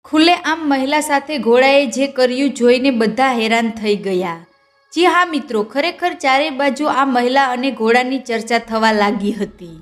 ખુલ્લેઆમ મહિલા સાથે ઘોડાએ જે કર્યું જોઈને બધા હેરાન થઈ ગયા। જી હા મિત્રો, ખરેખર ચારે બાજુ આ મહિલા અને ઘોડાની ચર્ચા થવા લાગી હતી।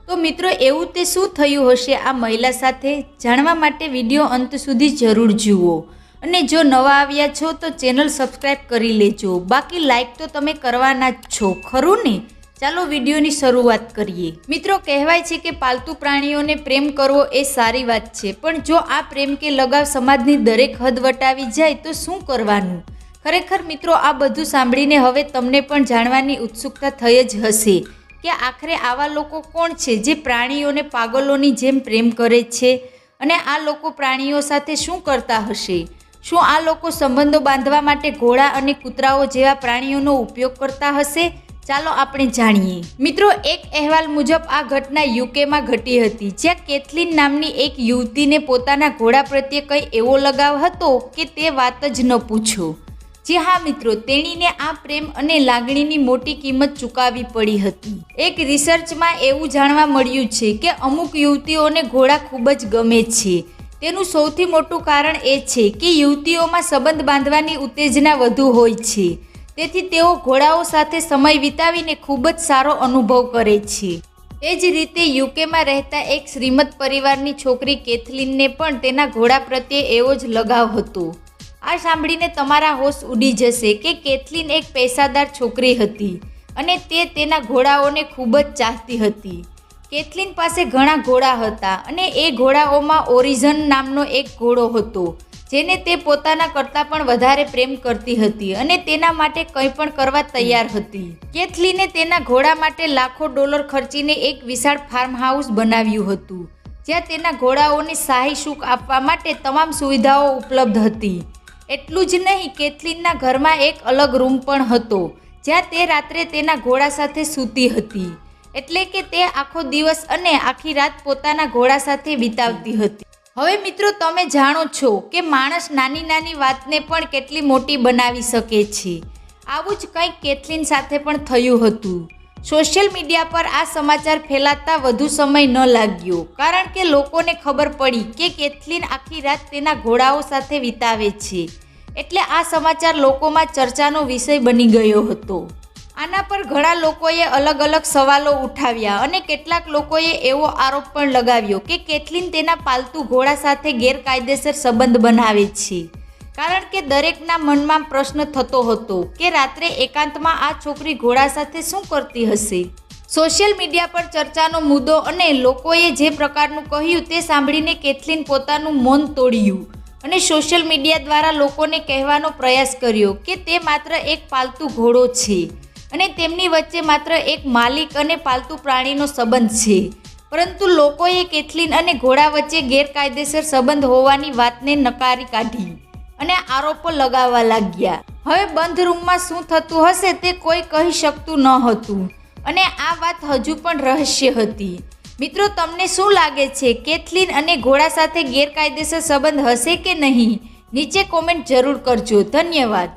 તો મિત્રો એવું તે શું થયું હશે આ મહિલા સાથે, જાણવા માટે વિડીયો અંત સુધી જરૂર જુઓ અને જો નવા આવ્યા છો તો ચેનલ સબસ્ક્રાઈબ કરી લેજો, બાકી લાઈક તો તમે કરવાના જ છો ખરું ને। ચાલો વિડીયોની શરૂઆત કરીએ। મિત્રો કહેવાય છે કે પાલતુ પ્રાણીઓને પ્રેમ કરવો એ સારી વાત છે, પણ જો આ પ્રેમ કે લગાવ સમાજની દરેક હદ વટાવી જાય તો શું કરવાનું? ખરેખર મિત્રો આ બધું સાંભળીને હવે તમને પણ જાણવાની ઉત્સુકતા થઈ જ હશે કે આખરે આવા લોકો કોણ છે જે પ્રાણીઓને પાગલોની જેમ પ્રેમ કરે છે, અને આ લોકો પ્રાણીઓ સાથે શું કરતા હશે? શું આ લોકો સંબંધો બાંધવા માટે ઘોડા અને કૂતરાઓ જેવા પ્રાણીઓનો ઉપયોગ કરતા હશે? ચાલો આપણે જાણીએ। મિત્રો એક અહેવાલ મુજબ આ ઘટના યુકેમાં ઘટી હતી, જ્યાં કેથલીન નામની એક યુવતીને પોતાના ઘોડા પ્રત્યે કંઈ એવો લગાવ હતો કે તે વાત જ ન પૂછો। જી હા મિત્રો, તેણીને આ પ્રેમ અને લાગણીની મોટી કિંમત ચૂકવવી પડી હતી। એક રિસર્ચમાં એવું જાણવા મળ્યું છે કે અમુક યુવતીઓને ઘોડા ખૂબ જ ગમે છે। તેનું સૌથી મોટું કારણ એ છે કે યુવતીઓમાં સંબંધ બાંધવાની ઉત્તેજના વધુ હોય છે, તેથી તેઓ ઘોડાઓ સાથે સમય વિતાવીને ખૂબ જ સારો અનુભવ કરે છે। એ જ રીતે યુકેમાં રહેતા એક શ્રીમંત પરિવારની છોકરી કેથલીનને પણ તેના ઘોડા પ્રત્યે એવો જ લગાવ હતો। આ સાંભળીને તમારા હોશ ઉડી જશે કે કેથલીન એક પૈસાદાર છોકરી હતી અને તે તેના ઘોડાઓને ખૂબ જ ચાહતી હતી। કેથલીન પાસે ઘણા ઘોડા હતા અને એ ઘોડાઓમાં ઓરિઝન નામનો એક ઘોડો હતો, જેને તે પોતાના કરતાં પણ વધારે પ્રેમ કરતી હતી અને તેના માટે કંઈ પણ કરવા તૈયાર હતી। કેથલીને તેના ઘોડા માટે લાખો ડોલર ખર્ચીને એક વિશાળ ફાર્મ હાઉસ બનાવ્યું હતું, જ્યાં તેના ઘોડાઓને શાહી સુખ આપવા માટે તમામ સુવિધાઓ ઉપલબ્ધ હતી। એટલું જ નહીં, કેથલીનના ઘરમાં એક અલગ રૂમ પણ હતો, જ્યાં તે રાત્રે તેના ઘોડા સાથે સૂતી હતી, એટલે કે તે આખો દિવસ અને આખી રાત પોતાના ઘોડા સાથે વિતાવતી હતી। હવે મિત્રો તમે જાણો છો કે માણસ નાની નાની વાતને પણ કેટલી મોટી બનાવી શકે છે। આવું જ કંઈક કેથલીન સાથે પણ થયું હતું। સોશિયલ મીડિયા પર આ સમાચાર ફેલાતા વધુ સમય ન લાગ્યો, કારણ કે લોકોને ખબર પડી કે કેથલીન આખી રાત તેના ઘોડાઓ સાથે વિતાવે છે, એટલે આ સમાચાર લોકોમાં ચર્ચાનો વિષય બની ગયો હતો। આના પર ઘણા લોકોએ અલગ અલગ સવાલો ઉઠાવ્યા અને કેટલાક લોકોએ એવો આરોપ પણ લગાવ્યો કે કેથલીન તેના પાલતુ ઘોડા સાથે ગેરકાયદેસર સંબંધ બનાવે છે, કારણ કે દરેકના મનમાં પ્રશ્ન થતો હતો કે રાત્રે એકાંતમાં આ છોકરી ઘોડા સાથે શું કરતી હશે। સોશિયલ મીડિયા પર ચર્ચાનો મુદ્દો અને લોકોએ જે પ્રકારનું કહ્યું તે સાંભળીને કેથલીન પોતાનું મૌન તોડ્યું અને સોશિયલ મીડિયા દ્વારા લોકોને કહેવાનો પ્રયાસ કર્યો કે તે માત્ર એક પાલતુ ઘોડો છે અને તેમની વચ્ચે માત્ર એક માલિક અને પાલતુ પ્રાણીનો સંબંધ છે, પરંતુ લોકોએ કેથલીન અને ઘોડા વચ્ચે ગેરકાયદેસર સંબંધ હોવાની વાતને નકારી કાઢી અને આરોપો લગાવવા લાગ્યા। હવે બંધ રૂમમાં શું થતું હશે તે કોઈ કહી શકતું ન હતું અને આ વાત હજુ પણ રહસ્ય હતી। મિત્રો તમને શું લાગે છે, કેથલીન અને ઘોડા સાથે ગેરકાયદેસર સંબંધ હશે કે નહીં? નીચે કોમેન્ટ જરૂર કરજો। ધન્યવાદ।